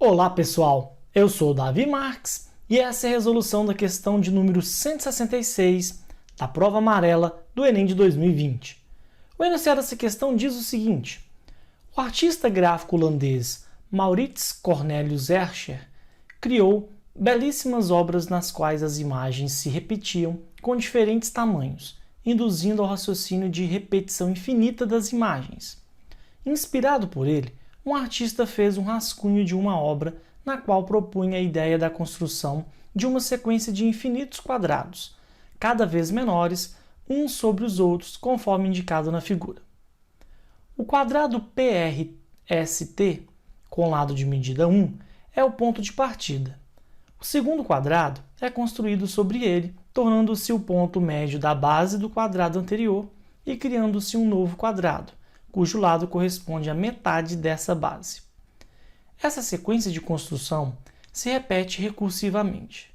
Olá pessoal, eu sou o Davi Marques e essa é a resolução da questão de número 166 da prova amarela do Enem de 2020. O enunciado dessa questão diz o seguinte: o artista gráfico holandês Maurits Cornelius Escher criou belíssimas obras nas quais as imagens se repetiam com diferentes tamanhos, induzindo ao raciocínio de repetição infinita das imagens. Inspirado por ele, um artista fez um rascunho de uma obra na qual propunha a ideia da construção de uma sequência de infinitos quadrados, cada vez menores, uns sobre os outros, conforme indicado na figura. O quadrado PRST, com lado de medida 1, é o ponto de partida. O segundo quadrado é construído sobre ele, tornando-se o ponto médio da base do quadrado anterior e criando-se um novo quadrado, cujo lado corresponde à metade dessa base. Essa sequência de construção se repete recursivamente.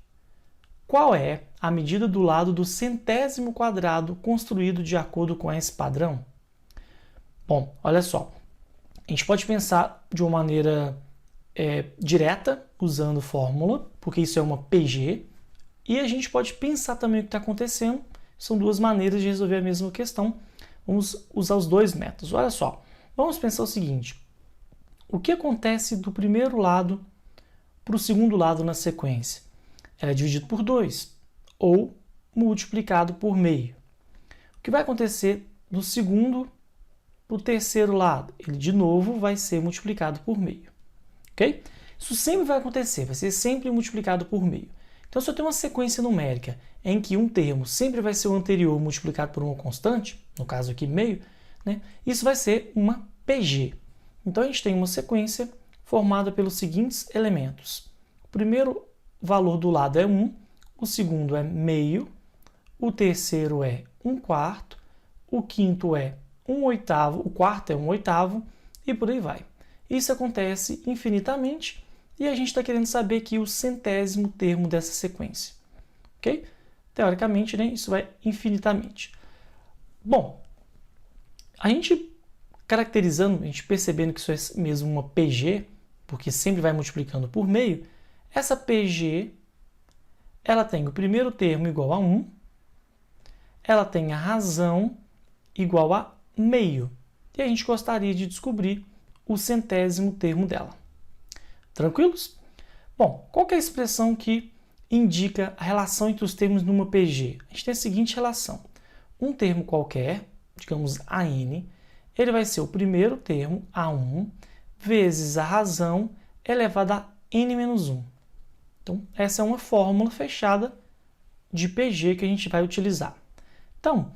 Qual é a medida do lado do centésimo quadrado construído de acordo com esse padrão? Bom, olha só, a gente pode pensar de uma maneira direta, usando fórmula, porque isso é uma PG, e a gente pode pensar também o que está acontecendo. São duas maneiras de resolver a mesma questão. Vamos usar os dois métodos. Olha só, vamos pensar o seguinte: o que acontece do primeiro lado para o segundo lado na sequência? Ela é dividido por 2 ou multiplicado por meio. O que vai acontecer do segundo para o terceiro lado? Ele de novo vai ser multiplicado por meio. Ok? Isso sempre vai acontecer, vai ser sempre multiplicado por meio. Então, se eu tenho uma sequência numérica em que um termo sempre vai ser o anterior multiplicado por uma constante, no caso aqui meio, né, isso vai ser uma PG. Então, a gente tem uma sequência formada pelos seguintes elementos. O primeiro valor do lado é 1, o segundo é meio, o terceiro é 1/4, o quinto é 1/8, o quarto é 1/8 e por aí vai. Isso acontece infinitamente e a gente está querendo saber aqui o centésimo termo dessa sequência. Ok? Teoricamente, né, isso vai infinitamente. Bom, a gente caracterizando, a gente percebendo que isso é mesmo uma PG, porque sempre vai multiplicando por meio, essa PG ela tem o primeiro termo igual a 1, ela tem a razão igual a meio, e a gente gostaria de descobrir o centésimo termo dela. Tranquilos? Bom, qual que é a expressão que indica a relação entre os termos numa PG? A gente tem a seguinte relação. Um termo qualquer, digamos AN, ele vai ser o primeiro termo, A1, vezes a razão elevada a N-1. Então, essa é uma fórmula fechada de PG que a gente vai utilizar. Então,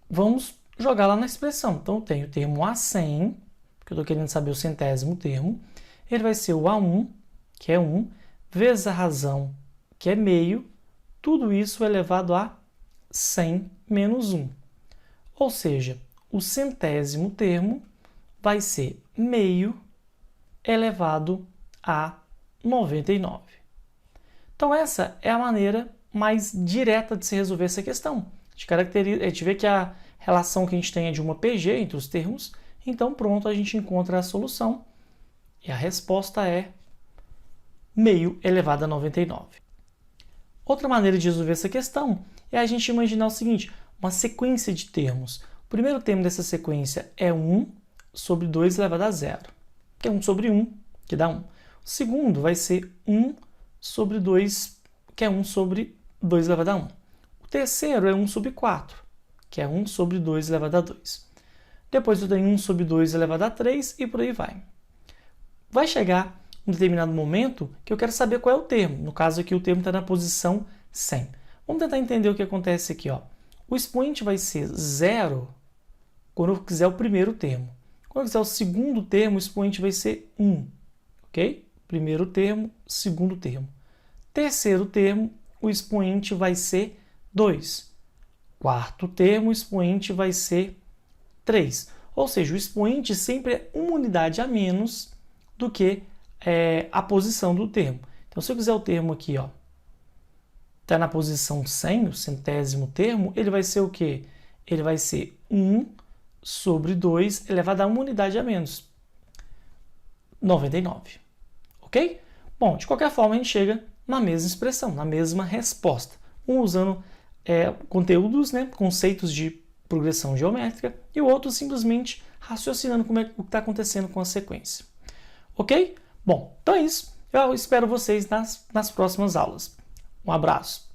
vamos jogar lá na expressão. Então, eu tenho o termo A100, que eu estou querendo saber o centésimo termo. Ele vai ser o A1, que é 1, vezes a razão, que é meio, tudo isso elevado a 100 menos 1. Ou seja, o centésimo termo vai ser meio elevado a 99. Então essa é a maneira mais direta de se resolver essa questão. A gente vê que a relação que a gente tem é de uma PG entre os termos, então pronto, a gente encontra a solução. E a resposta é meio elevado a 99. Outra maneira de resolver essa questão é a gente imaginar o seguinte: uma sequência de termos. O primeiro termo dessa sequência é 1 sobre 2 elevado a 0, que é 1 sobre 1, que dá 1. O segundo vai ser 1 sobre 2, que é 1 sobre 2 elevado a 1. O terceiro é 1 sobre 4, que é 1 sobre 2 elevado a 2. Depois eu tenho 1 sobre 2 elevado a 3 e por aí vai. Vai chegar um determinado momento que eu quero saber qual é o termo. No caso aqui, o termo está na posição 100. Vamos tentar entender o que acontece aqui. Ó. O expoente vai ser 0 quando eu quiser o primeiro termo. Quando eu quiser o segundo termo, o expoente vai ser 1. Ok? Primeiro termo, segundo termo. Terceiro termo, o expoente vai ser 2. Quarto termo, o expoente vai ser 3. Ou seja, o expoente sempre é uma unidade a menos do que a posição do termo. Então, se eu quiser o termo aqui, está na posição 100, o centésimo termo, ele vai ser o quê? Ele vai ser 1 sobre 2 elevado a uma unidade a menos, 99. ok? Bom, de qualquer forma a gente chega na mesma expressão, na mesma resposta. Um usando conteúdos, né, conceitos de progressão geométrica, e o outro simplesmente raciocinando como é o que está acontecendo com a sequência. Ok? Bom, então é isso. Eu espero vocês nas próximas aulas. Um abraço.